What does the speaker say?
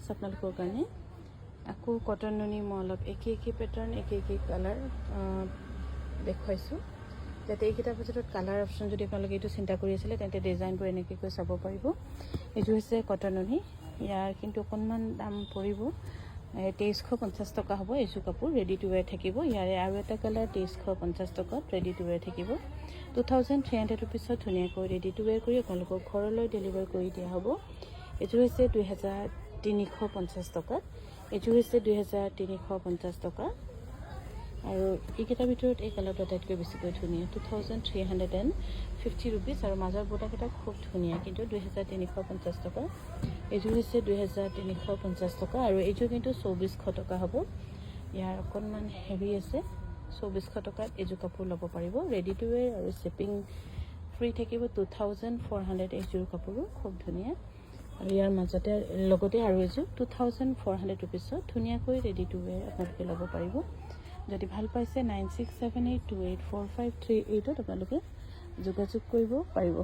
piece আপোনালোকৰ কাৰণে আকৌ কটন নুনি মই অলপ একে পেটাৰ্ন একে কালাৰ দেখুৱাইছোঁ যাতে এইকেইটাৰ ভিতৰত কালাৰ অপশ্যন যদি আপোনালোকে এইটো চিন্তা কৰি আছিলে তেন্তে ডিজাইনবোৰ এনেকৈ চাব পাৰিব এইটো হৈছে কটন নুনি ইয়াৰ কিন্তু অকণমান দাম পৰিব 2350 টকা হ'ব এইযোৰ কাপোৰ ৰেডি টু ৱেৰ থাকিব ইয়াৰে আৰু এটা কালাৰ 2350 টকাত ৰেডি টু ৱেৰ থাকিব 2300 ৰুপিছত ধুনীয়াকৈ ৰেডি টু ৱেৰ কৰি আপোনালোকৰ ঘৰলৈ ডেলিভাৰ কৰি দিয়া হ'ব এইযোৰ হৈছে 2350 টকাত এইযোৰ হৈছে 2350 টকা আৰু এইকেইটাৰ ভিতৰত এই কালাৰটো আটাইতকৈ বেছিকৈ ধুনীয়া 2350 ৰুপিজ আৰু মাজৰ বুটাকেইটা খুব ধুনীয়া কিন্তু 2350 টকা এইযোৰ হৈছে 2350 টকা আৰু এইযোৰ কিন্তু 2400 টকা হ'ব ইয়াৰ অকণমান হেভি আছে 2400 টকাত এইযোৰ কাপোৰ ল'ব পাৰিব ৰেডি টু ৱেৰ আৰু শ্বিপিং ফ্ৰী থাকিব 2400 এইযোৰ কাপোৰো খুব ধুনীয়া আৰু ইয়াৰ মাজতে লগতে আৰু এইযোৰ 2400 ৰুপিছত ধুনীয়াকৈ ৰেডি টু ৱেৰ আপোনালোকে ল'ব পাৰিব যদি ভাল পাইছে 9678284538ত আপোনালোকে যোগাযোগ কৰিব পাৰিব